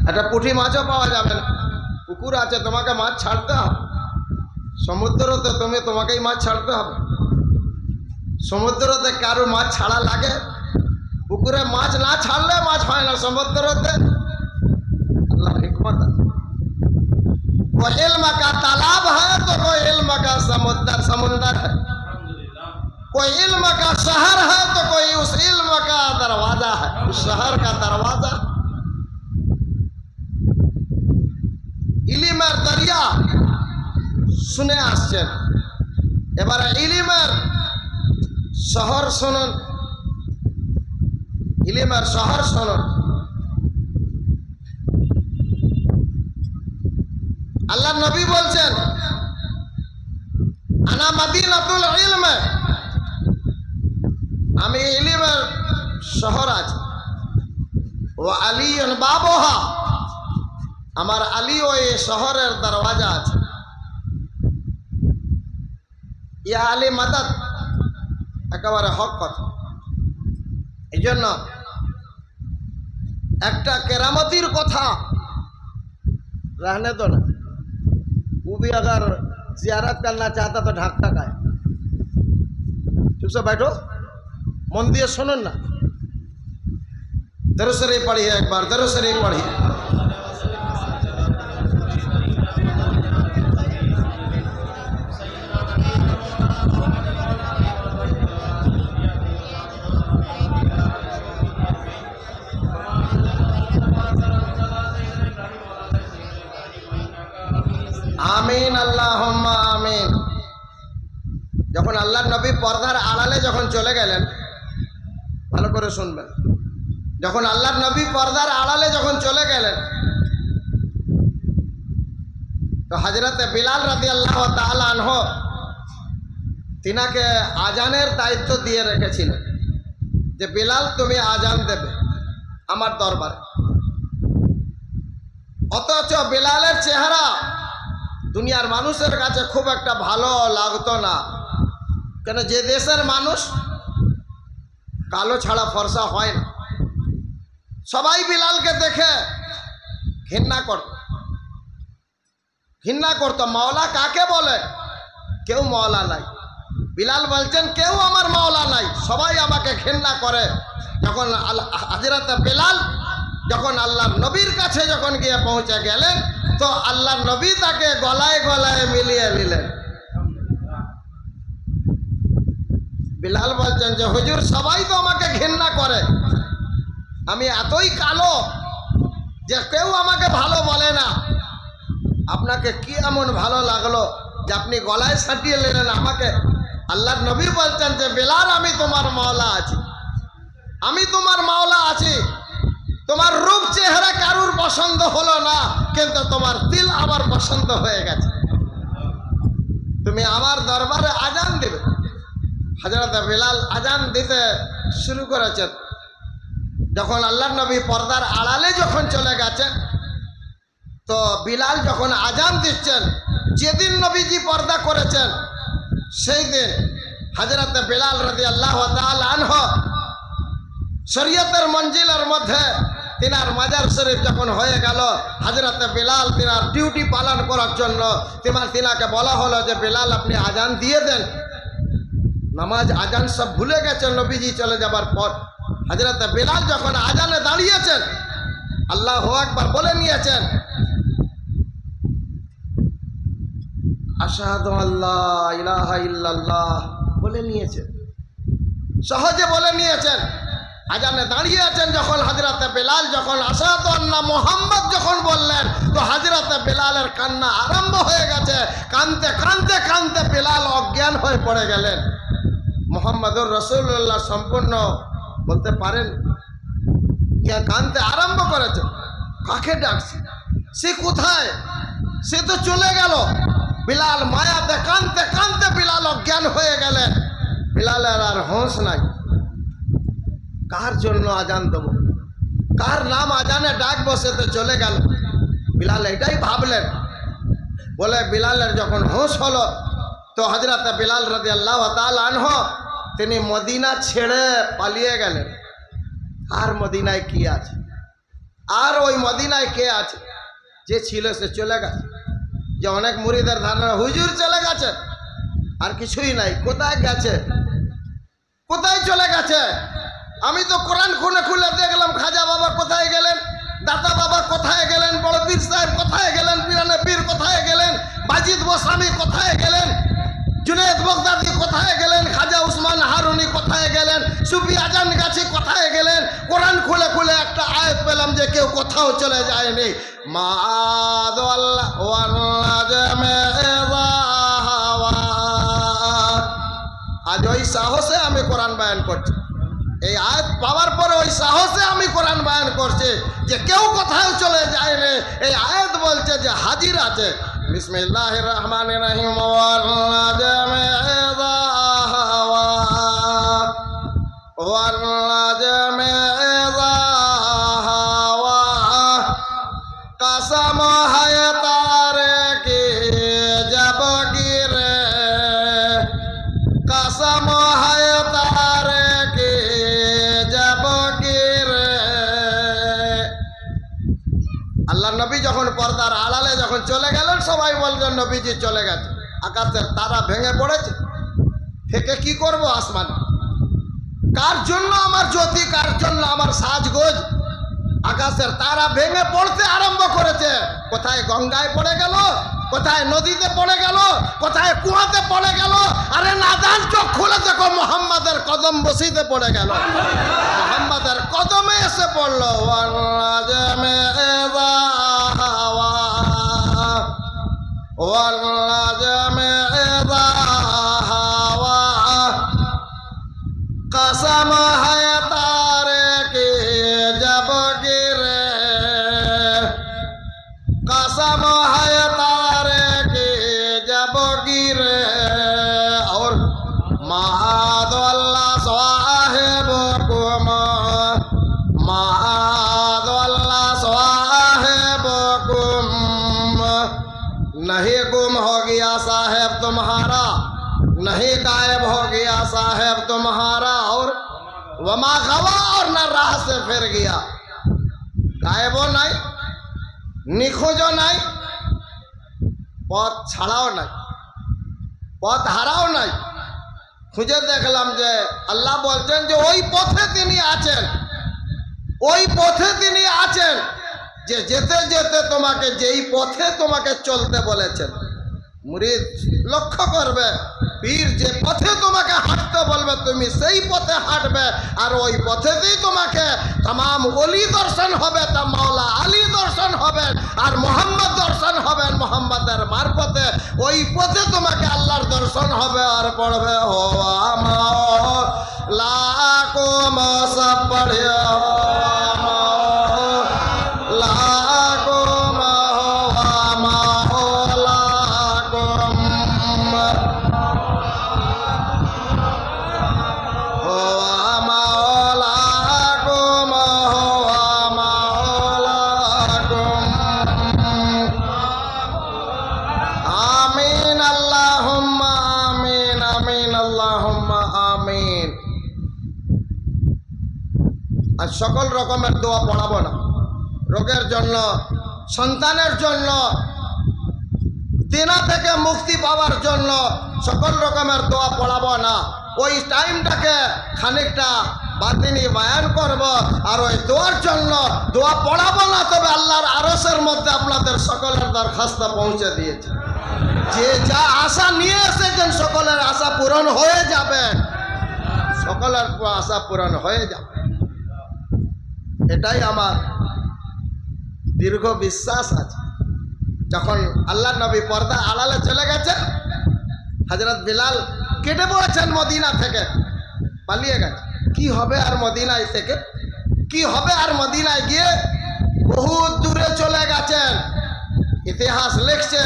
একটা পুঁটি মাছও পাওয়া যাবে না। পুকুর আছে, তোমাকে মাছ ছাড়তে হবে। সমুদ্রতে তোমাকেই মাছ ছাড়তে হবে। সমুদ্রতে কারো মাছ ছাড়া লাগে? পুকুরে মাছ না ছাড়লে মাছ হয় না। সমুদ্রতে अल्लाह हिकमत है। कोई इल्म का तालाब है तो कोई इल्म का समुंदर है। कोई इल्म का शहर है तो कोई उस इल्म का दरवाजा है, उस शहर का दरवाजा। इलिमेर दरिया শুনে আসছেন, এবারে ইলিমের শহর শুনুন। ইলিমের শহর শুনুন। আল্লাহ নবী বলছেন আনা মদিনাতুল ইলম, আমি ইলিমের শহর আছি। ও আলিয়ুন বাবুহা, আমার আলী ওই শহরের দরওয়াজা আছে। ইয়া আলী মাদাদ, একেবারে হক কথা। এই জন্য একটা কেরামতির কথা रहने दो ना, वो भी अगर जियारत करना चाहता तो ढाक ढाक आए। चुप से बैठो, मन दिए सुनो ना। दरूद शरीफ पढ़िए, एक बार दरूद शरीफ पढ़िए। আমিন, আল্লাহুম্মা আমিন। যখন আল্লাহর নবী পর্দার আড়ালে যখন চলে গেলেন, ভালো করে শুনবেন, যখন আল্লাহর নবী পর্দার আড়ালে যখন চলে গেলেন, তো হযরতে বিলাল রাদিয়াল্লাহু তাআলা আনহু তিনাকে আজানের দায়িত্ব দিয়ে রেখেছিলেন যে বিলাল তুমি আজান দেবে আমার দরবারে। অথচ বিলালের চেহারা দুনিয়ার মানুষের কাছে খুব একটা ভালো লাগতো না। কেন? যে দেশের মানুষ কালো ছাড়া ফর্সা হয় না। সবাই বিলালকে দেখে ঘৃণা করতো। মাওলা কাকে বলে? কেউ মাওলা নাই। বিলাল বলছেন কেউ আমার মাওলা নাই, সবাই আমাকে ঘৃণা করে। যখন হযরত বিলাল যখন আল্লাহর নবীর কাছে যখন গিয়ে পৌঁছে গেলেন, তো আল্লাহর নবী তাকে গলায় গলায় মিলিয়ে নিলেন। বিলাল বলছেন যে হুজুর সবাই তো আমাকে ঘৃণা করে, আমি এতই কালো যে কেউ আমাকে ভালো বলে না। আপনাকে কি এমন ভালো লাগলো যে আপনি গলায় সাটিয়ে নিলেন আমাকে? আল্লাহর নবী বলছেন যে বিলাল আমি তোমার মাওলা আছি, আমি তোমার মাওলা আছি। তোমার রূপ চেহারা কারুর পছন্দ হলো না, কিন্তু তোমার দিল আমার পছন্দ হয়ে গেছে। তুমি আমার দরবারে আজান দেবে। হযরত বিলাল আজান দিতে শুরু করেছেন। যখন আল্লাহর নবী পর্দার আড়ালে যখন চলে গেছেন, তো বিলাল যখন আজান দিচ্ছেন, যেদিন নবীজি পর্দা করেছেন সেই দিন হযরত বিলাল রাদিয়াল্লাহু তাআলা আনহু শরীয়তের মঞ্জিলের মধ্যে তিনার মাজার শরীফ যখন হয়ে গেল, হযরত বিলাল তিনার ডিউটি পালন করার জন্য তিনাকে বলা হলো যে বিলাল আপনি আজান দিয়ে দেন। নামাজ আজান সব ভুলে গেছেন নবীজি চলে যাবার পর। হযরত বিলাল যখন আজানে দাঁড়িয়েছেন, আল্লাহু আকবার বলে নিয়েছেন, আশহাদু আল্লা ইলাহা ইল্লাল্লাহ বলে নিয়েছেন, সহজে বলে নিয়েছেন। আজানে দাঁড়িয়ে আছেন যখন হযরত বিলাল যখন আশহাদু আন্না মুহাম্মদ যখন বললেন, তো হযরত বিলালের কান্না আরম্ভ হয়ে গেছে। কাঁদতে কাঁদতে কাঁদতে বিলাল অজ্ঞান হয়ে পড়ে গেলেন। মুহাম্মদুর রাসূলুল্লাহ সম্পূর্ণ বলতে পারেন কাঁদতে আরম্ভ করেছে। কাকে ডাকছি? সে কোথায়? সে তো চলে গেল। বিলাল মায়াতে কাঁদতে কাঁদতে বিলাল অজ্ঞান হয়ে গেলেন। বিলালের আর হোশ নাই। কার জন্য আজান দেব, কার নাম আজানে ডাক বসেতে চলে গেল। বিলাল এটাই ভাবলেন। বলে বিলালের যখন হোশ হলো, তো হযরত বিলাল রাদিয়াল্লাহু তাআলা আনহু তিনি মদিনা ছেড়ে পালিয়ে গেলেন। আর মদিনায় কি আছে? আর ওই মদিনায় কে আছে? যে ছিল সে চলে গেছে। যে অনেক মুরিদের ধারণা হুজুর চলে গেছে, আর কিছুই নাই। কোথায় গেছে? কোথায় চলে গেছে? আমি তো কোরআন খুলে খুলে দেখলাম খাজা বাবা কোথায় গেলেন, দাতা বাবা কোথায় গেলেন, বড় পীর সাহেব কোথায় গেলেন, পিরানে পীর কোথায় গেলেন, বাজিদ গোস্বামী কোথায় গেলেন, জুনায়েদ বাগদাদি কোথায় গেলেন, খাজা উসমান হারুনি কোথায় গেলেন, সুফি আজান গাছি কোথায় গেলেন। কোরআন খুলে খুলে একটা আয়াত পেলাম যে কেউ কোথাও চলে যায়নি। আজ ওই সাহসে আমি কোরআন বয়ান করছি। এই আয়াত পাওয়ার পরে ওই সাহসে আমি কোরআন বয়ান করছি যে কেউ কোথাও চলে যায়নি। এই আয়াত বলছে যে হাজির আছে। বিসমিল্লাহির রহমানির রহিম। कसम है तारे की जब गिरे, कसम है तारे की जब गिरे। আল্লাহ নবী যখন পর্দার আড়ালে যখন চলে গেলেন, সবাই বললেন নবীজি চলে গেছে। আকাশের তারা ভেঙে পড়েছে। থেকে কি করব আসমানে? কার জন্য আমার জ্যোতি, কার জন্য আমার সাজগোজ? আকাশের তারা ভেঙে পড়তে আরম্ভ করেছে। কোথায় গঙ্গায় পড়ে গেল, কোথায় নদীতে পড়ে গেল, কোথায় কুয়াতে পড়ে গেল। আরে নাদান চোখ খুলে দেখো, মোহাম্মদের কদম বসিতে পড়ে গেল, মোহাম্মদের কদমে এসে পড়লো। कसम है तारे के जब गिरे, कसम है तारे के जब गिरे। और महादल्ला साहेब कुम, महादल्ला साहेब कुम, नहीं गुम हो गया साहेब तुम्हारा, नहीं गायब हो गया साहेब तुम्हारा। और वमा गवा, और न राह से फिर गया। गायबो नहीं, নিখোঁজও নাই, পথ ছাড়াও নাই, পথ হারাও নাই। খুঁজে দেখলাম যে আল্লাহ বলছেন যে ওই পথে তিনি আছেন, ওই পথে তিনি আছেন যে যেতে যেতে তোমাকে, যেই পথে তোমাকে চলতে বলেছেন। মুরিদ লক্ষ্য করবে, পীর যে পথে তোমাকে হাঁটতে বলবে তুমি সেই পথে হাঁটবে। আর ওই পথেতেই তোমাকে तमाम ওলি দর্শন হবে, তা মাওলা আলী দর্শন হবেন, আর মোহাম্মদ দর্শন হবেন মোহাম্মদের মারফতে। ওই পথে তোমাকে আল্লাহর দর্শন হবে। আর পড়বে হো মাওলা কো সব পড়ে সকল রকমের দোয়া পড়াবো না। রোগের জন্য, সন্তানের জন্য, দেনা থেকে মুক্তি পাওয়ার জন্য সকল রকমের দোয়া পড়াবো না। ওই টাইমটাকে খানিকটা বাতিনি বয়ান করব। আর ওই দোয়ার জন্য দোয়া পড়াবো না, তবে আল্লাহর আরশের মধ্যে আপনাদের সকলের দরখাস্ত পৌঁছে দিয়েছে। যে যা আশা নিয়ে এসেছেন সকলের আশা পূরণ হয়ে যাবে, সকলের আশা পূরণ হয়ে যাবে। এটাই আমার দীর্ঘ বিশ্বাস আছে। যখন আল্লাহ নবী পর্দা আড়ালে চলে গেছে, হযরত বিলাল কেটে পড়েছেন মদিনা থেকে, পালিয়ে গেছে। কি হবে আর মদিনায় থেকে, কি হবে আর মদিনায় গিয়ে? বহুত দূরে চলে গেছেন। ইতিহাস লিখছে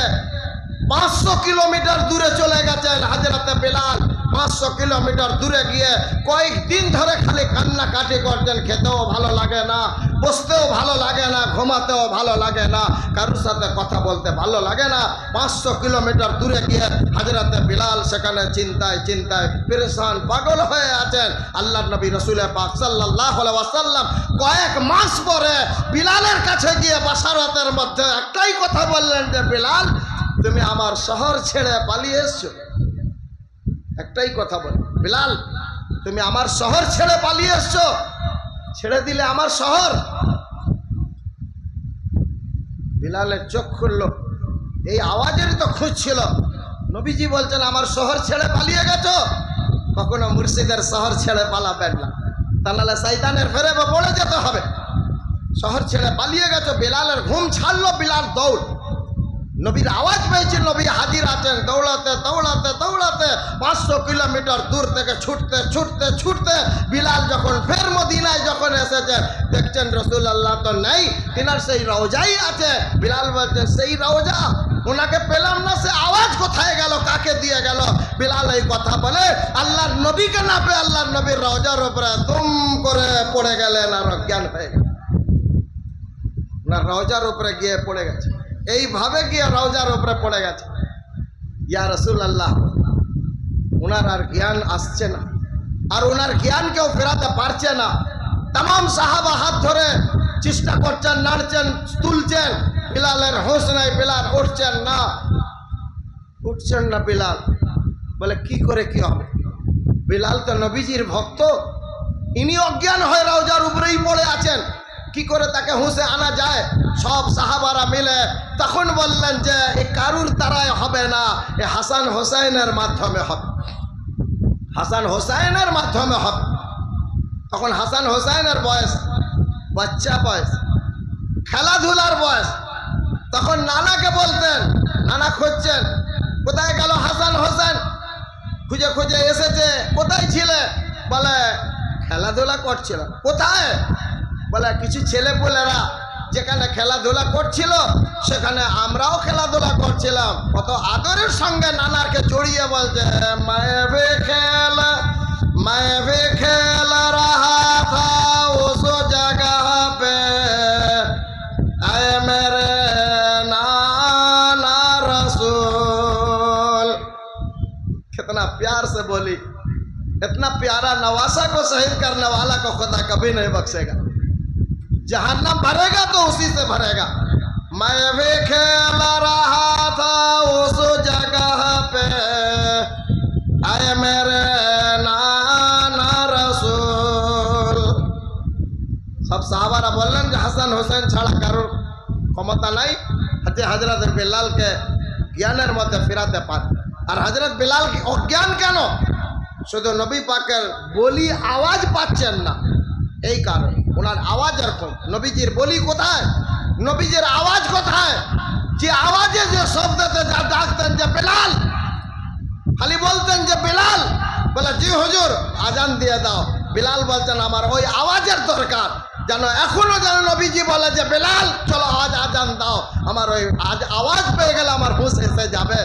500 কিলোমিটার দূরে চলে গেছেন হযরত বিলাল। 500 কিলোমিটার দূরে গিয়ে কয়েকদিন ধরে খালি কান্নাকাটি করতেন, খেতেও ভালো লাগে না, বসতেও ভালো লাগে না, ঘুমাতেও ভালো লাগে না, কারোর সাথে কথা বলতে ভালো লাগে না। 500 কিলোমিটার দূরে গিয়ে হযরতে বিলাল সেখানে চিন্তায় চিন্তায় পেরেশান পাগল হয়ে আছেন। আল্লাহর নবী রাসূল পাক সাল্লাল্লাহু আলাইহি ওয়াসাল্লাম কয়েক মাস পরে বিলালের কাছে গিয়ে বাসারতের মধ্যে একটাই কথা বললেন যে বিলাল, তুমি আমার শহর ছেড়ে পালিয়ে এসছো। একটাই কথা বল, বিলাল তুমি আমার শহর ছেড়ে পালিয়ে এসছো, ছেড়ে দিলে আমার শহর। বিলালের চোখ খুলল, এই আওয়াজেরই তো খোঁজ ছিল। নবীজি বলছেন আমার শহর ছেড়ে পালিয়ে গেছো। কখনো মুর্শিদের শহর ছেড়ে পালাবেন না, তাহলে শয়তানের ফেরে পড়ে যেতে হবে। শহর ছেড়ে পালিয়ে গেছো। বিলালের ঘুম ছাড়লো, বিলাল দৌড়। নবীর আওয়াজ পেয়েছেন, নবী হাজির আছেন। দৌড়াতে দৌড়াতে দৌড়াতে 500 কিলোমিটার দূর থেকে ছুটতে ছুটতে ছুটতে বিলাল যখন ফের মদিনায় যখন এসেছেন, দেখছেন রাসূলুল্লাহ তো নেই, তিনার সেই রওজাই আছে। বিলাল বলছেন সেই রওজা, ওনাকে পেলাম না, সে আওয়াজ কোথায় গেল, কাকে দিয়ে গেল? বিলাল এই কথা বলে আল্লাহর নবীকে না পেয়ে আল্লাহর নবীর রওজার উপরে দুম করে পড়ে গেলেন আর অজ্ঞান হয়ে গেল। ওনার রওজার উপরে গিয়ে পড়ে গেছে, এইভাবে গিয়ে রওজার উপরে পড়ে গেছে। ইয়া রাসূলুল্লাহ, ওনার আর জ্ঞান আসছে না, আর ওনার জ্ঞান কেউ ফেরাতে পারছে না। तमाम সাহাবা হাত ধরে চেষ্টা করছেন, নাড়ছেন, তুলছেন। বিলালের হোশ নাই, বিলাল উঠছেন না, উঠছেন না বিলাল। বলে কি করে কি হবে? বিলাল তো নবীজির ভক্ত, ইনি অজ্ঞান হয়ে রওজার উপরেই পড়ে আছেন, কি করে তাকে হুঁশে আনা যায়? সব সাহাবারা মিলে তখন বললেন যে এ কারুর দ্বারাই হবে না, এ হাসান হোসেনের মাধ্যমে হবে, হাসান হোসেনের মাধ্যমে হবে। তখন হাসান হোসেনের বয়স, বাচ্চা বয়স, খেলাধুলার বয়স। তখন নানাকে বলতেন, নানা খুঁজছেন কোথায় গেল হাসান হোসেন, খুঁজে খুঁজে এসেছে। কোথায় ছিলে? বলে খেলাধুলা করছিল। কোথায়? বলে কিছু ছেলেপুলেরা যেখানে খেলাধুলা করছিল সেখানে আমরাও খেলাধুলা করছিলাম। কত আদরের সঙ্গে নানাকে জড়িয়ে বলছে मैं भी खेल रहा था उस जगह पे, ऐ मेरे नाना रसूल। कितना प्यार से बोली, इतना प्यारा नवासा को शहीद करने वाला को खुदा कभी नहीं बख्शेगा। जहन्नम भरेगा तो उसी से भरेगा। मैं भी खेल रहा था उस जगह पे, आए मेरे नाना रसूल। सब साहबारा बोलें जो हसन हुसैन छाड़ा कारोर क्षमता नहीं, हते हजरत बिलाल के ज्ञानेर मध्य फिराते पारे। और हजरत बिलाल की अज्ञान केन? शुधु नबी पाकेर बोली आवाज पाচ্ছেন না, এই কারণে। ওনার আওয়াজ এরকম। নবীজির বলি কোথায়? নবীজির আওয়াজ কোথায়? যে আওয়াজে যে শব্দতে যা ডাকতেন যে বেলাল, খালি বলতেন যে বেলাল, বলে জি হুজুর আজান দিয়ে দাও। বেলাল বলতেন আমার ওই আওয়াজের দরকার, যেন এখনো যেন নবীজি বলে যে বেলাল চলো আজ আজান দাও, আমার ওই আজ আওয়াজ পেয়ে গেলে আমার হুঁশ এসে যাবে।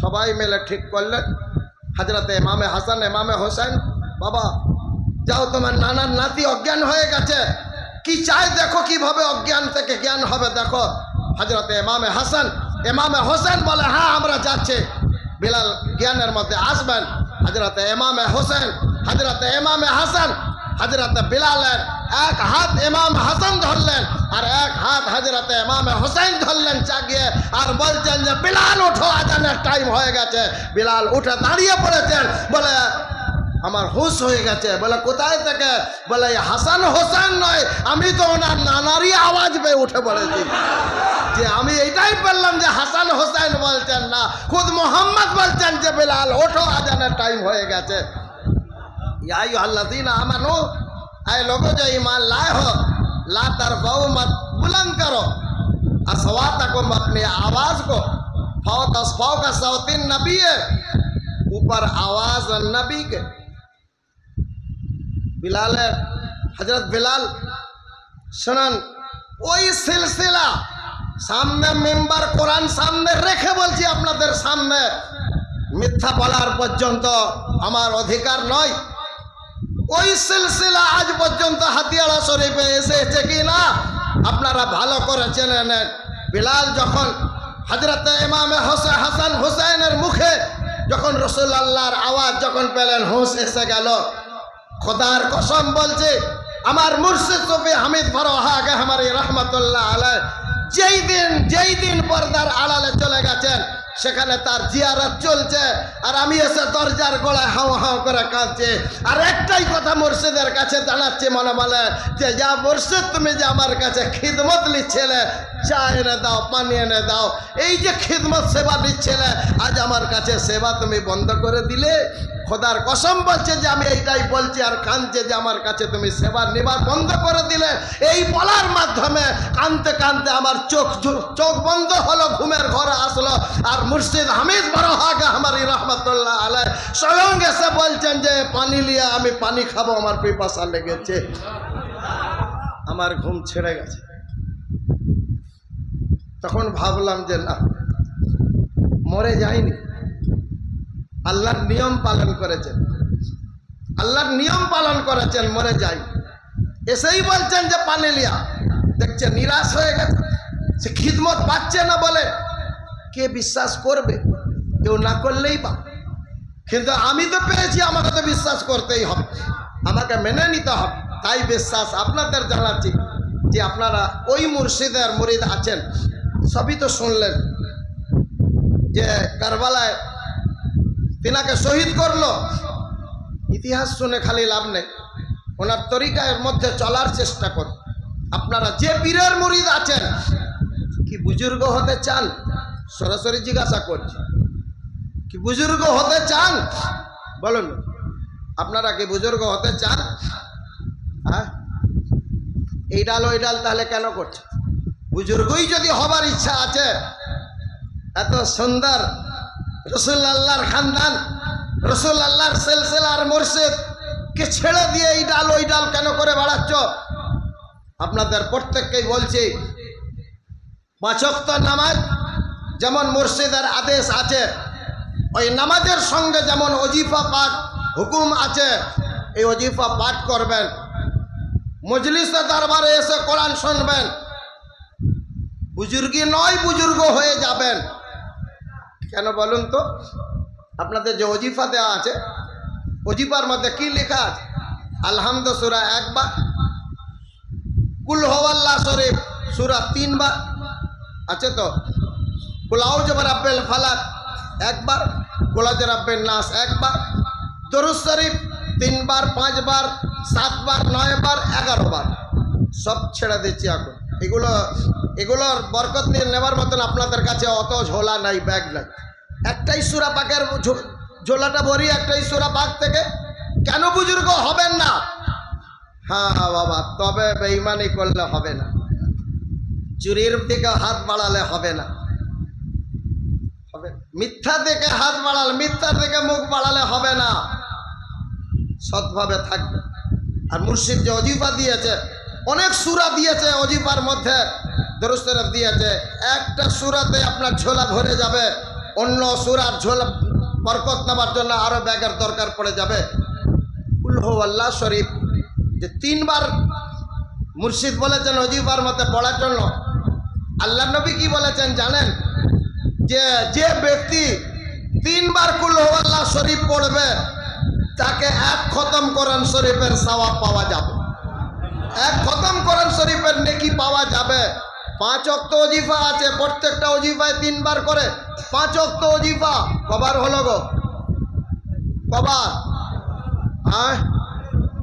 সবাই মিলে ঠিক করলেন। হযরতে ইমামে হাসান, ইমামে হোসেন, বাবা যাও তোমার নানার নাতি অজ্ঞান হয়ে গেছে, কি চাই দেখো, কিভাবে অজ্ঞান থেকে জ্ঞান হবে দেখো। হযরতে ইমামে হাসান, ইমামে হোসেন বলে হ্যাঁ আমরা যাচ্ছি। বিলাল জ্ঞানের মধ্যে আসবেন। হযরতে ইমামে হোসেন, হযরতে ইমামে হাসান, হযরতে বিলালের এক হাত ইমাম হাসান ধরলেন আর এক হাত হযরতে ইমামে হোসেন ধরলেন চাগিয়ে, আর বলছেন যে বিলাল ওঠো, আজানের টাইম হয়ে গেছে। বিলাল উঠে দাঁড়িয়ে পড়েছেন, বলে আমার হুঁশ হয়ে গেছে। বলে কোথায় থেকে? বলে হাসান হোসেন নয়, আমি তো ওনার নানারই আওয়াজ পেয়ে উঠে পড়েছি। যে আমি এইটাই বললাম যে হাসান হোসেন বলছেন না, খুদ মোহাম্মদ বলছেন যে বিলাল ওঠো, আজানের টাইম হয়ে গেছে। या अय्युहल्लज़ीना आमनू, ऐ लोगों जो ईमान लाए हो, ला तरफ़ऊ मत बुलंद करो अस्वातकुम, अपनी आवाज़ को, फौत अस्फाव का सौतीन नबी है, ऊपर आवाज़ नबी के। बिलाल, हजरत बिलाल सुनन ওই সিলসিলা সামনে মেম্বার কোরআন সামনে রেখে বলছি আপনাদের সামনে, মিথ্যা বলার পর্যন্ত আমার অধিকার নয়। ওই সিলসিলা আজ পর্যন্ত হাতিয়াড়া শরীফে এসেছে কি না আপনারা ভালো করে জেনে নেন। বিলাল যখন হযরত ইমামে হাসান হুসাইনের মুখে যখন রাসূলুল্লাহর আওয়াজ যখন পেলেন, হুঁশ এসে গেল। খোদার কসম বলছে, আমার মুর্শিদ সুফি হামিদ ফারোহা গাহমারি রহমতুল্লাহ আলাইহ যেই দিন পর্দার আড়ালে চলে গেছেন, সেখানে তার জিয়ারত চলছে, আর আমি এসে দরজার গলায় হাও হাও করে কাঁদছে। আর একটাই কথা মুর্শিদের কাছে জানাচ্ছি মনে বলে যে, যা মুর্শিদ তুমি যে আমার কাছে খিদমত নিচ্ছিলে, চা এনে দাও, পানি এনে দাও, এই যে খিদমত সেবা নিচ্ছিলে, আজ আমার কাছে সেবা তুমি বন্ধ করে দিলে। খোদার কসম বলছে যে আমি এইটাই বলছি, আর কাঁদছে যে আমার কাছে তুমি সেবা নেবার বন্ধ করে দিলে। এই বলার মাধ্যমে কাঁদতে কাঁদতে আমার চোখ বন্ধ হলো, ঘুমের ঘরে আসলো। আর মুর্শিদ হামিদ ফারোহা গাহমারি রহমতুল্লাহ আলাইহ স্বয়ং এসে বলছেন যে পানি লিয়া আমি পানি খাবো, আমার পিপাসা লেগেছে। আমার ঘুম ছেড়ে গেছে। তখন ভাবলাম যে না, মরে যায়নি, আল্লাহর নিয়ম পালন করেছেন, আল্লাহর নিয়ম পালন করেছেন, মরে যাই। এসেই বলছেন যে পানি লিয়া। দেখছে নিরাশ হয়ে গেছে, সে খিদমত পাচ্ছে না বলে কে বিশ্বাস করবে? কেউ না করলেই বা, কিন্তু আমি তো পেয়েছি, আমাকে তো বিশ্বাস করতেই হবে, আমাকে মেনে নিতে হবে। তাই বিশ্বাস আপনাদের জানাচ্ছি যে আপনারা ওই মুর্শিদের মুরিদ আছেন, সবই তো শুনলেন যে কারবালায় তিনাকে শহীদ করলো। ইতিহাস শুনে খালি লাভ নেই, ওনার তরিকার মধ্যে চলার চেষ্টা করুন। আপনারা যে পীরের মুরিদ আছেন, কি বুজুর্গ হতে চান? সরাসরি জিজ্ঞাসা করছি, কি বুজুর্গ হতে চান? বলুন, আপনারা কি বুজুর্গ হতে চান? হ্যাঁ, এই ডাল ওই ডাল তাহলে কেন করছে? বুজুর্গই যদি হবার ইচ্ছা আছে, এত সুন্দর রাসূলুল্লাহর খানদান, রাসূলুল্লাহর সিলসিলার মুর্শিদ কে ছেড়ে দিয়ে এই ডাল ওই ডাল কেন করে বেড়াচ্ছ? আপনাদের প্রত্যেককেই বলছি, 5 ওয়াক্ত নামাজ যেমন মুর্শিদের আদেশ আছে, ওই নামাজের সঙ্গে যেমন ওজিফা পাঠ হুকুম আছে, এই ওজিফা পাঠ করবেন। মজলিসে দরবারে এসে কোরআন শুনবেন। বুজুর্গি নয়, বুজুর্গ হয়ে যাবেন। কেন বলুন তো? আপনাদের যে ওজিফা দেওয়া আছে, ওজিফার মধ্যে কি লেখা আছে? আলহামদ সূরা 1 বার, কুল হুয়াল্লাহ শরীফ সূরা 3 বার আছে, তো কুল আউযু বিরাব্বিল ফালাক 1 বার, কুল আউযু বিরাব্বিন নাস 1 বার, দরুদ শরীফ 3 বার, 5 বার, 7 বার, 9 বার, 11 বার। সব ছেড়ে দিচ্ছি এখন। এগুলোর বরকত নিয়ে নেবার মতন আপনাদের কাছে অত ঝোলা নাই, ব্যাগ নাই। একটাই সূরা পাকের ঝোলাটা ভরি, একটাই সূরা পাক থেকে। কেন বুজুর্গ হবেন না? হ্যাঁ বাবা, তবে বেঈমানি করলে হবে না, চুরির দিকে হাত বাড়ালে হবে না, হবে মিথ্যা দিকে হাত বাড়ালে, মিথ্যার দিকে মুখ বাড়ালে হবে না, সৎভাবে থাকবে। আর মুর্শিদ যে ওজিফা দিয়েছে, অনেক সূরা দিয়েছে, ওজিফার মধ্যে দরুদ শরীফ দিয়েছে, একটা সূরাতে আপনার ঝোলা ভরে যাবে, অন্য সূরার ঝোলা বরকত নেবার জন্য আরো ব্যাগের দরকার পড়ে যাবে। কুল হুয়াল্লাহ শরীফ যে 3 বার মুর্শিদ বলেছেন ওজিফার মধ্যে পড়ার জন্য। আল্লাহ নবী কি বলেছেন জানেন? যে ব্যক্তি 3 বার কুল হুয়াল্লাহ শরীফ পড়বে, তাকে 1 খতম কোরআন শরীফের সওয়াব পাওয়া যাবে, 1 খতম কোরআন শরীফের নেকি পাওয়া যাবে। 5 ওয়াক্ত ওজিফা আছে, প্রত্যেকটা ওজিফায় 3 বার করে। 5 ওয়াক্ত ওজিফা কবার হলো গো? কবার?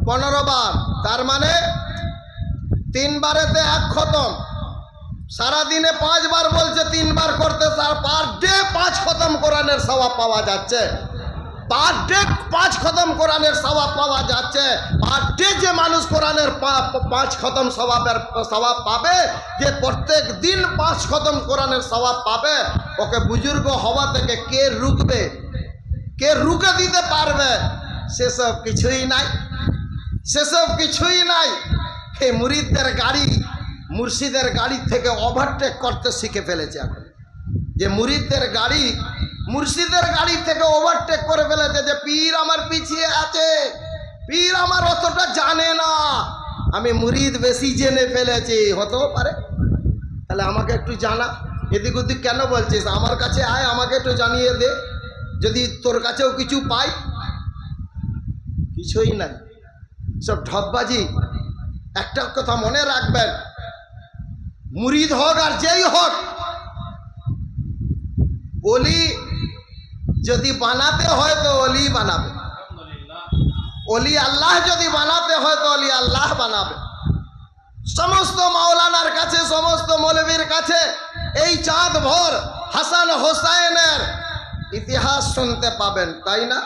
15 বার। তার মানে 3 বারেতে 1 খতম। সারাদিনে 5 বার বলছে, 3 বার করতে পার ডে 5 খতম কোরআনের সওয়াব পাওয়া যাচ্ছে। পার ডে 5 খতম কোরআনের সওয়াব পাওয়া যাচ্ছে। পার ডে যে মানুষ কোরআনের 5 খতম সওয়াব পাবে, যে প্রত্যেক দিন 5 খতম কোরআনের সওয়াব পাবে, ওকে বুজুর্গ হওয়া থেকে কে রুকবে? কে রুকে দিতে পারবে? সেসব কিছুই নাই, সেসব কিছুই নাই। এই মুরিদদের গাড়ি মুর্শিদের গাড়ি থেকে ওভারটেক করতে শিখে ফেলেছে এখন। যে মুরিদদের গাড়ি মুর্শিদের গাড়ি থেকে ওভারটেক করে ফেলেছে, যে পীর আমার পিছিয়ে আছে, পীর আমার অতটা জানে না, আমি মুরিদ বেশি জেনে ফেলেছি, হতেও পারে। তাহলে আমাকে একটু জানা, এদিক ওদিক কেন বলছিস? আমার কাছে আয়, আমাকে একটু জানিয়ে দে, যদি তোর কাছেও কিছু পাই। কিছুই নাই, সব ঢপবাজি। একটা কথা মনে রাখবেন, মুরিদ হোক আর যেই হোক, অলি যদি বানাতে হয় তো অলি বানাবে, অলি আল্লাহ যদি বানাতে হয় তো অলি আল্লাহ বানাবে। সমস্ত মাওলানার কাছে, সমস্ত মৌলবীর কাছে এই চাঁদ ভোর হাসান হোসাইনের ইতিহাস শুনতে পাবেন, তাই না?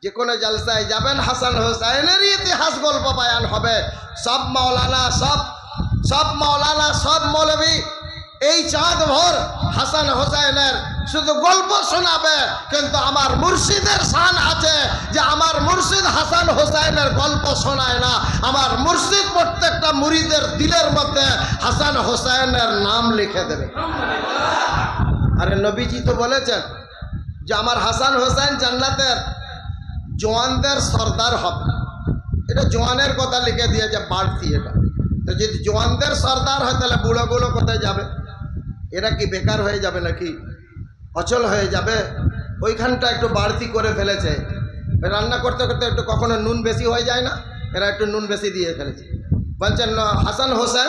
যে কোনো জলসায় যাবেন হাসান হোসাইনের ইতিহাস গল্প বয়ান হবে। সব মাওলানা, সব মাওলানা, সব মৌলবী এই চাঁদ ভোর হাসান হোসাইনের শুধু গল্প শোনাবে, কিন্তু আমার মুর্শিদের শান আছে যে আমার মুর্শিদ হাসান হোসাইনের গল্প শোনায় না, আমার মুর্শিদ প্রত্যেকটা মুরিদের দিলের মধ্যে হাসান হোসাইনের নাম লিখে দেবে। আরে নবীজি তো বলেছেন যে আমার হাসান হোসাইন জান্নাতের জওয়ানদের সর্দার হবে। এটা জওয়ানের কথা লিখে দিয়েছে বাড়তি। এটা তো যদি জওয়ানদের সর্দার হয় তাহলে বুড়োগুলো কোথায় যাবে? এরা কি বেকার হয়ে যাবে নাকি? অচল হয়ে যাবে? ওইখানটা একটু বাড়তি করে ফেলেছে। রান্না করতে করতে একটু কখনো নুন বেশি হয়ে যায় না, এরা একটু নুন বেশি দিয়ে ফেলেছে। বলছেন হাসান হোসেন,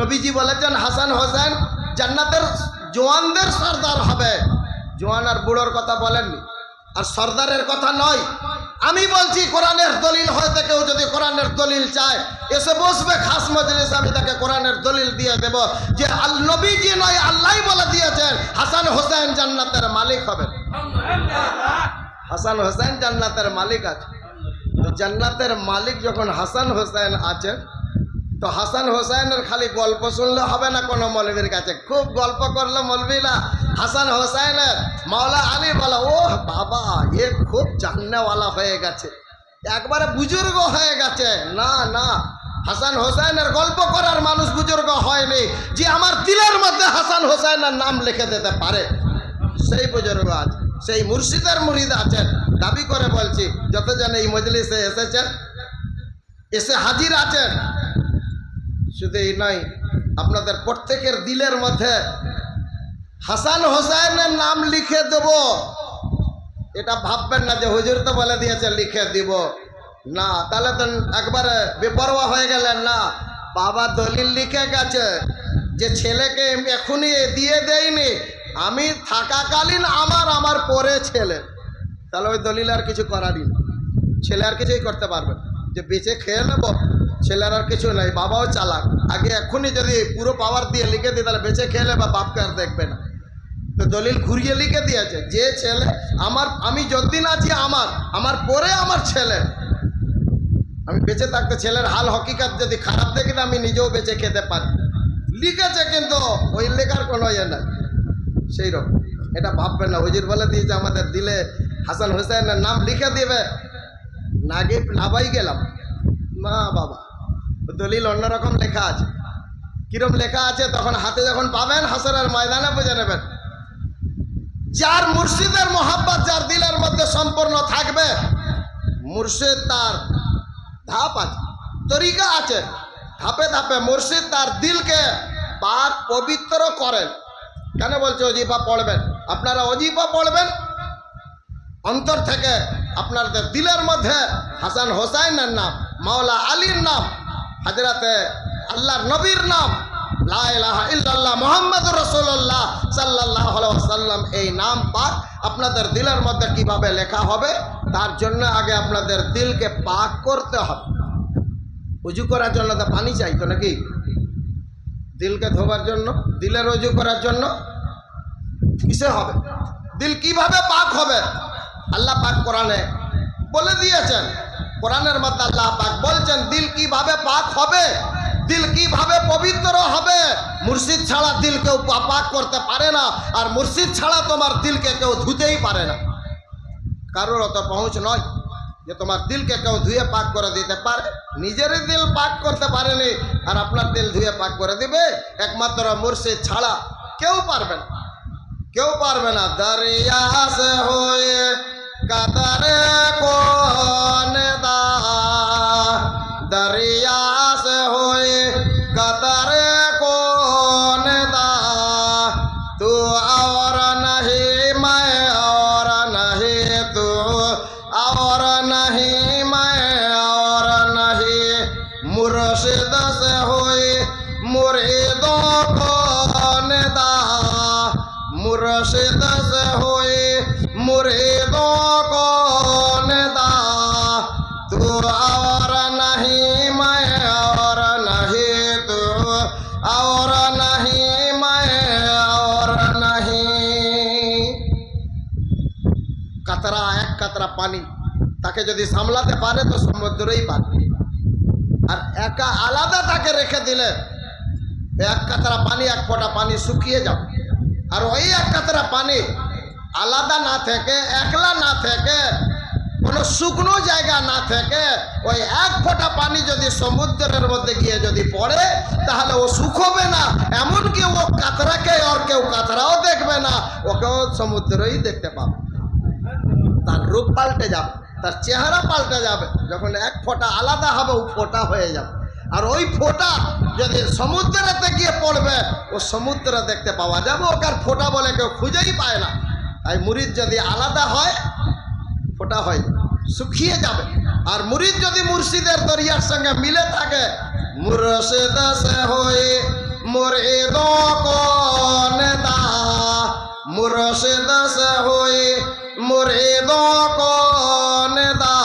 নবীজি বলেছেন হাসান হোসেন জান্নাতের জওয়ানদের সর্দার হবে। জওয়ান আর বুড়োর কথা বলেননি, আর সর্দারের কথা নয়। আমি বলছি কোরআনের দলিল হয়তো কেউ যদি কোরআনের দলিল চায় এসে বসবে খাস মজলিস, আমি তাকে কোরআনের দলিল দিয়ে দেব যে নবীজি নয় আল্লাহ বলে দিয়েছেন হাসান হোসেন জান্নাতের মালিক হবেন। হাসান হোসেন জান্নাতের মালিক আছে। জান্নাতের মালিক যখন হাসান হোসেন আছেন, তো হাসান হোসেনের খালি গল্প শুনলে হবে না কোনো মৌলবীর কাছে। খুব গল্প করলে মৌলবীরা হাসান হোসেনের মাওলা আলী বলে, ও বাবা এ খুব জাননেওয়ালা হয়ে গেছে, একবারে বুজুর্গ হয়ে গেছে। না না, হাসান হোসেনের গল্প করার মানুষ বুজুর্গ হয়নি, যে আমার দিলের মধ্যে হাসান হোসেনের নাম লিখে দিতে পারে সেই বুজুর্গ আছে, সেই মুর্শিদের মুরিদ আছেন। দাবি করে বলছি যতজন এই মজলিসে এসেছেন, এসে হাজির আছেন, শুধু এই নয়, আপনাদের প্রত্যেকের দিলের মধ্যে হাসান হোসেনের নাম লিখে দেব। এটা ভাববেন না যে হুজুর তো বলে দিয়েছে লিখে দিব, না তাহলে তো একবারে বেপরোয়া হয়ে গেলেন। না, বাবা দলিল লিখে গেছে যে ছেলেকে এখনই দিয়ে দেয়নি, আমি থাকাকালীন আমার পরে ছেলে, তাহলে ওই দলিল আর কিছু করারই না। ছেলে আর কিছুই করতে পারবে যে বেঁচে খেয়ে নেব, ছেলের আর কিছু নাই। বাবাও চালাক, আগে এখনই যদি পুরো পাওয়ার দিয়ে লিখে দিই তাহলে বেঁচে খেয়ে নেবে, বাপকে আর দেখবে না। তো দলিল ঘুরিয়ে লিখে দিয়েছে যে ছেলে আমি যতদিন আছি আমার পরে আমার ছেলে, আমি বেঁচে থাকতে ছেলের হাল হকিকত যদি খারাপ দেখি তো আমি নিজেও বেঁচে খেতে পারি। লিখেছে, কিন্তু ওই লেখার কোনো ইয়ে নাই সেই রকম। এটা ভাববেন না হুজুর বলে দিয়েছে আমাদের দিলে হাসান হোসেনের নাম লিখে দেবে, নাগে নাবাই গেলাম। মা বাবা, দলিল অন্যরকম লেখা আছে। কিরম লেখা আছে তখন হাতে যখন পাবেন হাসরের ময়দানে বুঝে নেবেন। যার মুর্শিদের মোহাব্বত যার দিলের মধ্যে সম্পূর্ণ থাকবে, মুর্শিদ তার ধাপ আছে, তরিকা আছে, ধাপে ধাপে মুর্শিদ তার দিলকে পাক পবিত্র করেন। কেন বলছে অজিফা পড়বেন? আপনারা অজিফা পড়বেন অন্তর থেকে, আপনাদের দিলের মধ্যে হাসান হোসাইনের নাম, মাওলা আলীর নাম, হযরতে আল্লাহর নবীর নাম, লা ইলাহা ইল্লাল্লাহ মুহাম্মাদুর রাসূলুল্লাহ সাল্লাল্লাহু আলাইহি ওয়াসাল্লাম, এই নাম পাক আপনাদের দিলের মধ্যে কিভাবে লেখা হবে, তার জন্য আগে আপনাদের দিলকে পাক করতে হবে। ওযু করার জন্য তো পানি চাই তো নাকি? দিলকে ধোবার জন্য, দিলের ওযু করার জন্য কিসে হবে? দিল কিভাবে পাক হবে? আল্লাহ পাক কোরআনে বলে দিয়েছেন। কোরআনের মধ্যে আল্লাহ পাক বলছেন দিল কিভাবে পাক হবে, দিল কিভাবে পবিত্র হবে। মুর্শিদ ছাড়া দিল কেউ পাক করতে পারে না, আর মুর্শিদ ছাড়া তোমার দিলকে কেউ ধুতেই পারে না। কারোর অত পৌঁছ নয় যে তোমার দিলকে কেউ ধুয়ে পাক করে দিতে পারে। নিজেরই দিল পাক করতে পারেনি, আর আপনার দিল ধুয়ে পাক করে দিবে একমাত্র মুর্শিদ ছাড়া কেউ পারবে না, কেউ পারবে না। দরিয়া সে হয়ে কাতারে কোন দা तारे कौन दा तू और नहीं मैं और नहीं तू और नहीं मैं और नहीं मुर्शिद से हुई मुरीदों कौन दा मुर्शिद से हुई मुरीदों कौन दा तू और नहीं मैं और नहीं तू और नहीं मैं और नहीं कतरा एक कतरा पानी ताके यदि सामलाते पारे तो समुद्रই পারে আর একা আলাদা তাকে রেখে দিলে এক কাতরা পানি এক ফোঁটা পানি শুকিয়ে যাবে আর ওই এক কাতরা পানি আলাদা না থেকে একলা না থেকে কোনো শুকনো জায়গা না থেকে ওই এক ফোঁটা পানি যদি সমুদ্রের মধ্যে গিয়ে যদি পড়ে তাহলে ও শুকোবে না এমনকি ও কাতরাকে আর কেউ কাতরাও দেখবে না ওকেও সমুদ্রই দেখতে পাবে তার রূপ পাল্টে যাবে তার চেহারা পাল্টে যাবে যখন এক ফোঁটা আলাদা হবে ও ফোঁটা হয়ে যাবে আর ওই ফোঁটা যদি সমুদ্রেতে গিয়ে পড়বে ও সমুদ্র দেখতে পাওয়া যাবে ওকে আর ফোঁটা বলে কেউ খুঁজেই পায় না তাই মুরিদ যদি আলাদা হয় ফোঁটা হয় শুকিয়ে যাবে আর মুরিদ যদি মুর্শিদের দরিয়ার সঙ্গে মিলে থাকে মুর্শিদ সে হয়ে মুরিদোं कौन दा मुर्शिद से हुई मुरीदों कौन दा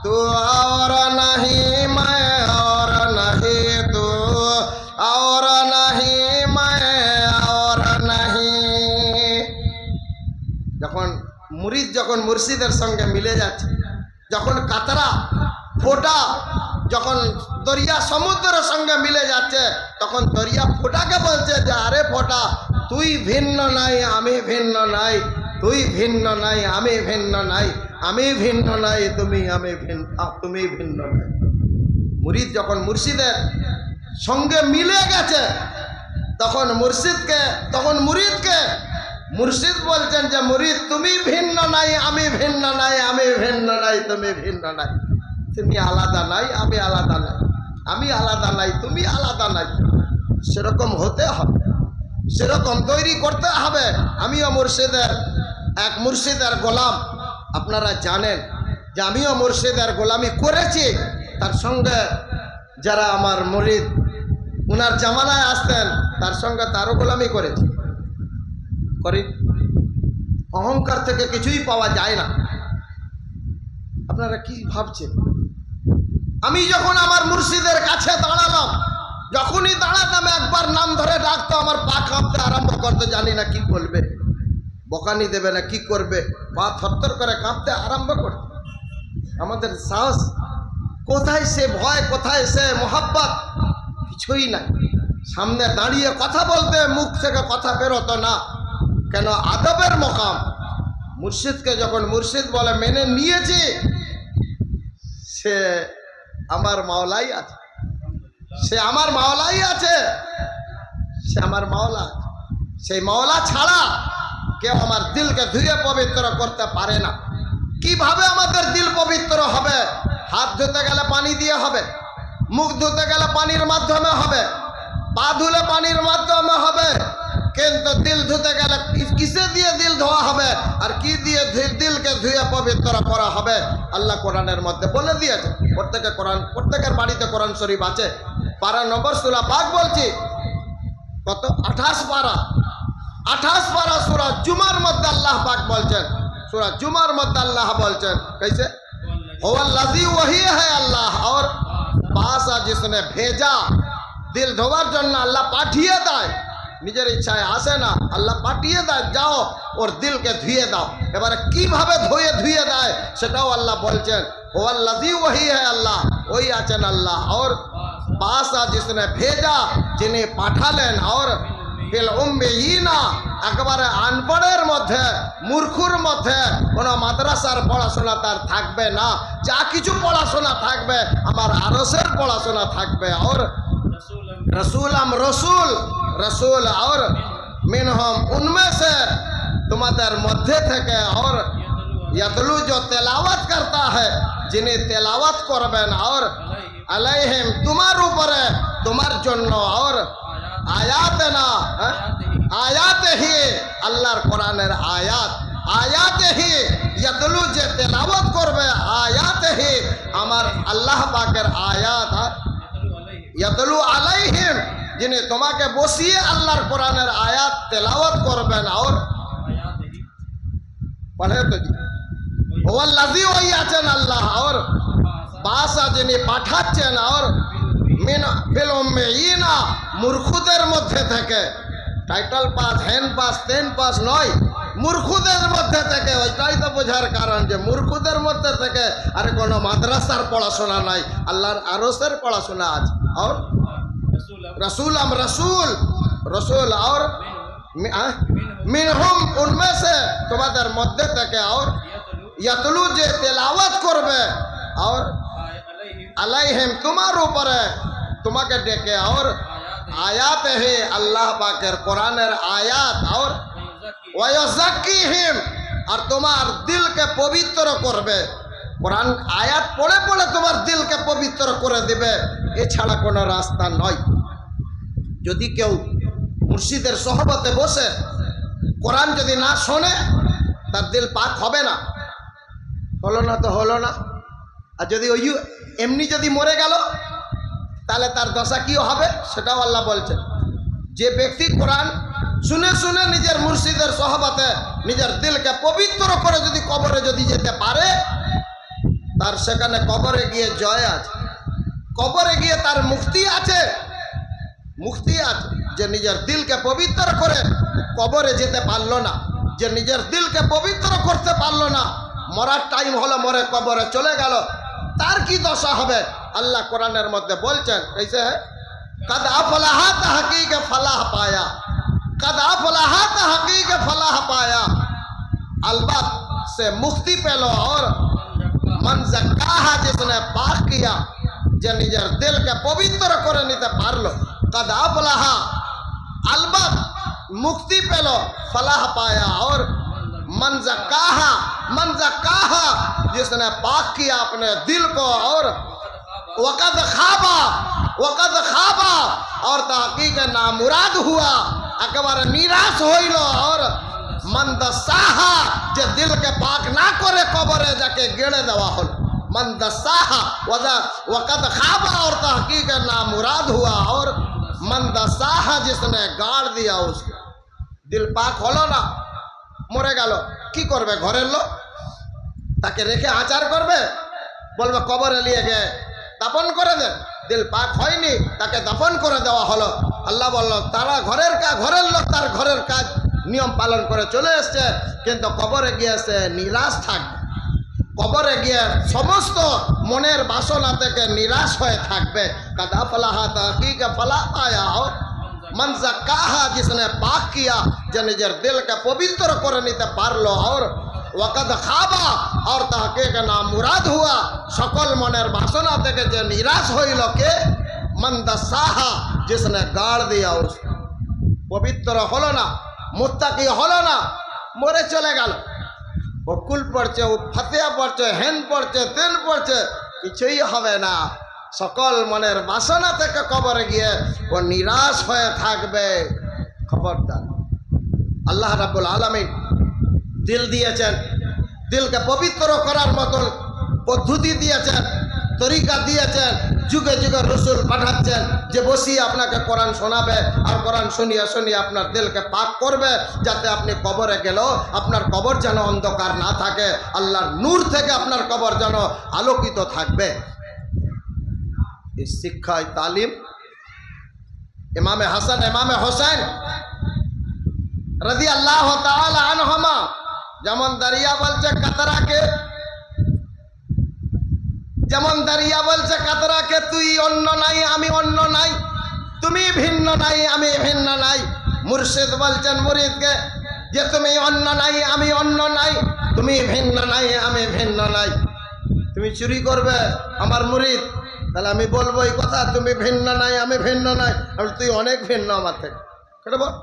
तू और नहीं मैं और नहीं तू और नहीं मैं और नहीं যখন মুরিদ যখন মুর্শিদের সঙ্গে মিলে যাচ্ছে যখন কাতরা ফোঁটা যখন দরিয়া সমুদ্রের সঙ্গে মিলে যাচ্ছে তখন দরিয়া ফোঁটাকে বলছে যে আরে ফোঁটা তুই ভিন্ন নাই আমি ভিন্ন নাই তুই ভিন্ন নাই আমি ভিন্ন নাই আমি ভিন্ন নাই তুমি আমি ভিন্ন তুমি ভিন্ন নাই মুরিদ যখন মুর্শিদের সঙ্গে মিলে গেছে তখন মুর্শিদকে তখন মুরিদকে মুর্শিদ বলছেন যে মুরিদ তুমি ভিন্ন নাই আমি ভিন্ন নাই আমি ভিন্ন নাই তুমি ভিন্ন নাই তুমি আলাদা নাই আমি আলাদা নাই আমি আলাদা নাই তুমি আলাদা নাই সেরকম হতে হবে সেরকম তৈরি করতে হবে আমিও মুর্শিদের এক মুর্শিদের গোলাম আপনারা জানেন যে আমিও মুর্শিদের গোলামি করেছি তার সঙ্গে যারা আমার মুরিদ উনার জামানায় আসতেন তার সঙ্গে তারও গোলামি করেছি করি অহংকার থেকে কিছুই পাওয়া যায় না আপনারা কি ভাবছেন আমি যখন আমার মুর্শিদের কাছে দাঁড়ালাম যখনই দাঁড়াতাম একবার নাম ধরে ডাকতো আমার পা কাঁপতে আরম্ভ করতে জানি না কি বলবে বকানি দেবে না কি করবে পা থরথর করে কাঁপতে আরম্ভ করত আমাদের সাহস কোথায় সে ভয় কোথায় সে মোহাব্বত কিছুই নাই সামনে দাঁড়িয়ে কথা বলতে মুখ থেকে কথা বেরোতো না কেন আদবের মকাম মুর্শিদকে যখন মুর্শিদ বলে মেনে নিয়েছি সে আমার মাওলাই আছে সে আমার মাওলাই আছে সে আমার মাওলা সেই মাওলা ছাড়া কেউ আমার দিলকে ধুয়ে পবিত্র করতে পারে না কিভাবে আমাদের দিল পবিত্র হবে হাত ধুতে গেলে পানি দিয়ে হবে মুখ ধুতে গেলে পানির মাধ্যমে হবে পা ধুলে পানির মাধ্যমে হবে কিন্তু দিল ধুতে গেলে কিসে দিয়ে দিল ধোয়া হবে আর কি দিয়ে দিলকে ধুয়ে পবিত্র করা হবে আল্লাহ কোরআনের মধ্যে বলে দিয়েছে প্রত্যেকের বাড়িতে কোরআন শরীফ আছে পারা নম্বর সূরা পাক বলছি কত 28 পারা সূরা জুমার মধ্যে আল্লাহ পাক বলছেন সূরা জুমার মধ্যে আল্লাহ বলছেন कैसे हुवल्लाज़ी वही है अल्लाह और बासा जिसने भेजा दिल धोবার জন্য আল্লাহ পাঠিয়ে দেয় নিজের ইচ্ছায় আসে না আল্লাহ পাঠিয়ে দেয় যাও ওর দিলকে ধুয়ে দাও এবারে কিভাবে ধুয়ে দেয় সেটাও আল্লাহ বলছেন हुवल्लाज़ी वही है अल्लाह ওই আছেন আল্লাহ और बासा जिसने भेजा যিনি পাঠালেন और बिल उम्मीना একবারে আনপড়ের মধ্যে মূর্খুর মধ্যে কোনো মাদ্রাসার পড়াশোনা তার থাকবে না যা কিছু পড়াশোনা থাকবে আমার আরশের পড়াশোনা থাকবে और रसूल और मिनहुम उनमें से तुम्हारे मध्य থেকে और यतलू जो तेलावत करता है जिन्हें तेलावत करबेन और अलैहिम तुम्हार ऊपर তোমার জন্য और आयात ना आयात ही আল্লাহর কোরআনের আয়াত आयात ही यतलू जे तेलावत करबे आयात ही আমার আল্লাহ পাকের আয়াত यतलू আলাইহিম যিনি তোমাকে বসিয়ে আল্লাহর কোরআনের আয়াত তেলাওয়াত করবেন और पढ़े तो जी ওয়াল্লাযী ওই আছেন আল্লাহ और বাসা যিনি পাঠাচ্ছেন और মিন ফিল উম্মিয়িনা মূর্খদের মধ্যে থেকে title pass hand pass ten pass নয় মূর্খদের মধ্যে থেকে ওইটাই তো বোঝার কারণ যে মূর্খদের মধ্যে থেকে আর কোনো মাদ্রাসার পড়াশোনা নাই আল্লাহর আরশের পড়াশোনা আছে और रसूल हम रसूल रसूल और मिनहुम उनमें से तुम्हारे मध्य तक और यतलू जे तिलावत करबे और अलैहिम तुम्हारे ऊपर तुम्हाके डेके और आयात है अल्लाह पाकेर कुरानेर आयात और वयज़क्कीहिम और तुम्हार दिल के पवित्र करबे कुरान आयात पढ़े पढ़े तुम्हार दिल के पवित्र करे दिबे এছাড়া কোনো রাস্তা নয় যদি কেউ মুর্শিদের সোহবতে বসে কোরআন যদি না শোনে তার দিল পাক হবে না হলো না তো হলো না আর যদি ওই এমনি যদি মরে গেল তাহলে তার দশা কি হবে সেটাও আল্লাহ বলছেন যে ব্যক্তি কোরআন শুনে শুনে নিজের মুর্শিদের সোহবতে নিজের দিলকে পবিত্র করে যদি কবরে যদি যেতে পারে তার সেখানে কবরে গিয়ে জয় আছে কবরে গিয়ে তার মুক্তি আছে যে নিজের দিলকে পবিত্র করে কবরে যেতে পারলো না যে নিজের দিলকে পবিত্র করতে পারলো না মরার টাইম হলো মরে কবরে চলে গেল তার কি দশা হবে আল্লাহ কোরআনের মধ্যে বলছেন कैसे है कद अफलाहा तहकीक फलाह पाया कद अफलाहा तहकीक फलाह पाया अलबत से मुक्ति पेलो और मन ज़क्काहा जिसने पाक किया যে নিজের দিলকে পবিত্র করে নিতে পারলো कद अफलाहा अलबत मुक्ति पेलो फलाह पाया और मन ज़क्काहा जिसने पाक किया अपने दिल को और वक़द खाबा और तहकीक नामुराद हुआ एकेबारे निराश हईल और मन दसाहा जे दिल के पाक ना करे कबरे जाके गेड़े देवा हल मन दसाहा वक़द खाबा और तहकीक नामुराद हुआ और मन दसाहा जिसने गाड़ दिया उसको दिल पाक हलो ना मरे गেল কি করবে ঘরের লোক তাকে রেখে আচার করবে বলবে কবরে নিয়ে গিয়ে দাফন করে দে দিল পাক হয়নি তাকে দাফন করে দেওয়া হলো আল্লাহ বলল তারা ঘরের লোক তার ঘরের কাজ নিয়ম পালন করে চলে এসেছে কিন্তু কবরে গিয়েছে নিরাশ থাকবে কবরে গিয়ে সমস্ত মনের বাসনা থেকে নিরাশ হয়ে থাকবে কাদা ফলাহা তাহकीक फला पाया और मन ज़क्काहा जिसने पाक किया जो निजर दिल के पवित्र करे निते पारलो और वक़द खाबा और तहकीक नामुराद हुआ सकल मनेर बासना থেকে যে নিরাশ হইল কে मन दसाहा जिसने गाड़ दिया उस पवित्र হলো না মুত্তাকি হলো না মরে চলে গেল বকুল পড়ছে ও ফাতিহা পড়ছে হেন পড়ছে তেল পড়ছে কিছুই হবে না সকল মনের বাসনা থেকে কবরে গিয়ে ও নিরাশ হয়ে থাকবে খবরদার আল্লাহ রাব্বুল আলামিন দিল দিয়েছেন দিলকে পবিত্র করার মতন পদ্ধতি দিয়েছেন তরিকা দিয়েছেন যুগে যুগে রসুল পাঠাচ্ছেন যে বসিয়ে আপনাকে কোরআন শোনাবে আর কোরআন শুনিয়ে শুনিয়ে আপনার দিলকে পাক করবে যাতে আপনি কবরে গেলেও আপনার কবর যেন অন্ধকার না থাকে আল্লাহর নূর থেকে আপনার কবর যেন আলোকিত থাকবে इस शिक्षा तालीम इमाम हसन इमाम हुसैन रज़ी अल्लाह ताआला अन्हुमा যেমন দরিয়া বলছে কাতরাকে যেমন দরিয়া বলছে কাতরাকে তুই অন্য নাই আমি অন্য নাই তুমি ভিন্ন নাই আমি ভিন্ন নাই মুর্শিদ বলছেন মুরিদকে যে তুমি অন্য নাই আমি অন্য নাই তুমি ভিন্ন নাই আমি ভিন্ন নাই তুমি চুরি করবে আমার মুরিদ তাহলে আমি বলবো এই কথা তুমি ভিন্ন নাই আমি ভিন্ন নাই আর তুই অনেক ভিন্ন আমার থেকে কেটে বল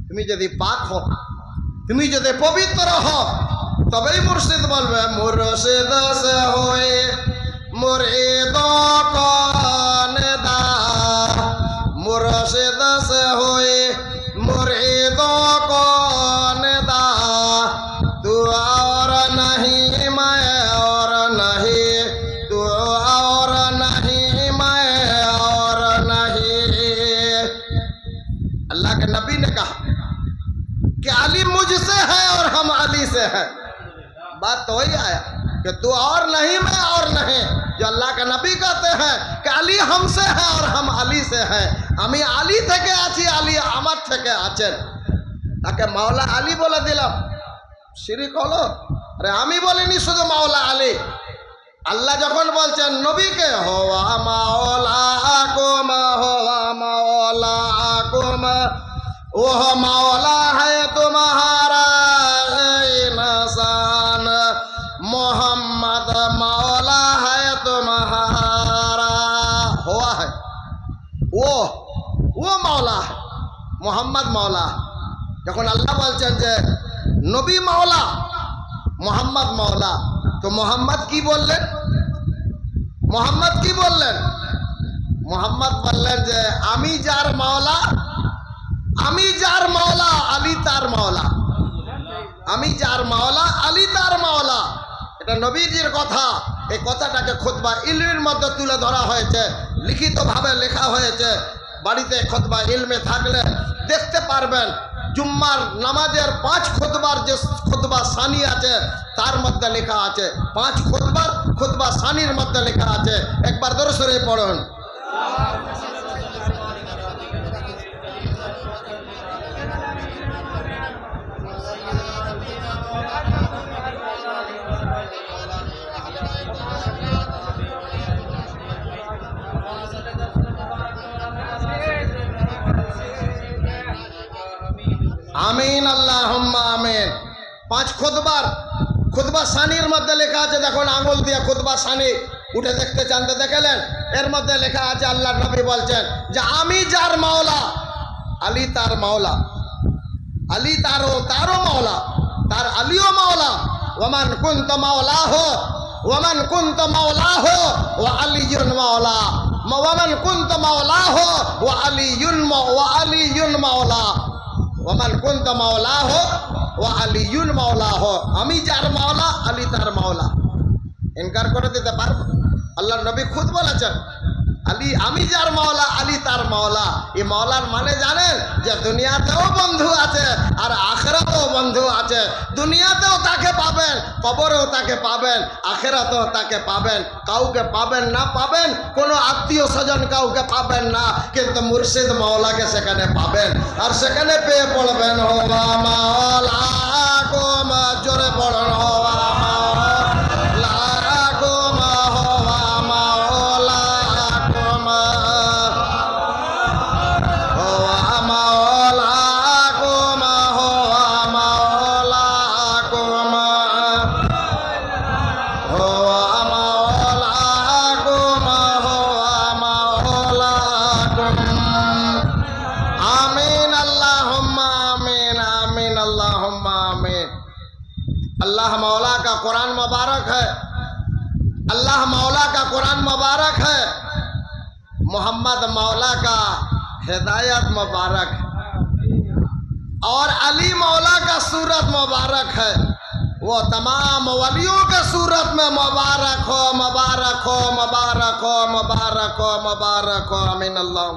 তুমি যদি পাক হও তুমি যদি পবিত্র হও তবেই মুর্শিদ বলবে মুর্শিদ সে হয়ে মুরিদ কোন দা नबी ने कहा कि अली मुझसे है और हम अली से हैं। बात तो वही आया कि तू और नहीं मैं और नहीं। जो अल्लाह का नबी कहते हैं कि अली हमसे है और हम अली से हैं। हमें अली থেকে আছি, अली আমার থেকে আছেন। তাকে মাওলা আলী বলে দিলাম, শিরক হলো? আরে আমি বলিনি, শুধু মাওলা আলী। আল্লাহ যখন বলছেন নবীকে হওয়া মাওলা কুমা হওয়া মাওলা কুমা ওহ মাওলা है तुम्हारा इंसान मोहम्मद मौला है तुम्हारा हुआ है वो मौला है, मोहम्मद मौला। যখন আল্লাহ বলছেন যে নবী মাওলা মোহাম্মদ মাওলা, তো মোহাম্মদ কি বললেন? মোহাম্মদ কি বললেন? মোহাম্মদ বললেন যে আমি যার মাওলা, আমি যার মাওলা আলী তার মাওলা, আমি যার মাওলা আলী তার মাওলা। এটা নবীজির কথা। এই কথাটাকে খুতবা ইলমের মধ্যে তুলে ধরা হয়েছে, লিখিতভাবে লেখা হয়েছে। বাড়িতে খুতবা ইলমে থাকলে দেখতে পারবেন। জুম্মার নামাজের 5 খুতবার যে খুতবা সানি আছে তার মধ্যে লেখা আছে, 5 খুতবার খুতবা সানির মধ্যে লেখা আছে। একবার দরুদ শরীফ পড়ুন। আমিন আল্লাহুম্মা আমিন। 5 খুতবার খুতবা সানির মধ্যে লেখা আছে। দেখুন আঙুল দিয়ে খুতবা সানি উঠে দেখতে চান তো দেখলেন, এর মধ্যে লেখা আছে আল্লাহর নবী বলছেন যে আমি যার মাওলা আলী তার মাওলা, আলী তারও মাওলা, তার আলীও মাওলা। ওমান কুনতা মাওলাহু ওমান কুনতা মাওলাহু ওয়া আলিয়ুন মাওলা ওয়ামান কুনতা মাওলাহু ওয়া আলিয়ুন মাওলা ওমান কুনতা মাওলাহু ওয়া আলিয়ুন মাওলাহু। আমি যার মাওলা আলী তার মাওলা। ইনকার করে দিতে পারবো? আল্লাহর নবী খুদ বলেছেন আলী আমি যার মাওলা আলী তার মাওলা। এই মাওলার মানে জানেন যে দুনিয়াতেও বন্ধু আছে আর আখিরাতেও বন্ধু আছে। দুনিয়াতেও তাকে পাবেন, কবরেও তাকে পাবেন, আখিরাতেও তাকে পাবেন। কাউকে পাবেন না পাবেন, কোনো আত্মীয় স্বজন কাউকে পাবেন না, কিন্তু মুর্শিদ মাওলাকে সেখানে পাবেন। আর সেখানে পেয়ে পড়বেন হওয়া মাওলা কুমা, জোরে পড়ন হওয়া अल्लाह मौला का कुरान मुबारक है, अल्लाह मौला का कुरान मुबारक है, मोहम्मद मौला का हिदायत मुबारक है, और अली मौला का सूरत मुबारक है। वो तमाम वलियों के सूरत में मुबारक हो, मुबारक हो, मुबारक हो, मुबारक हो, मुबारक हो। आमीन अल्लाह।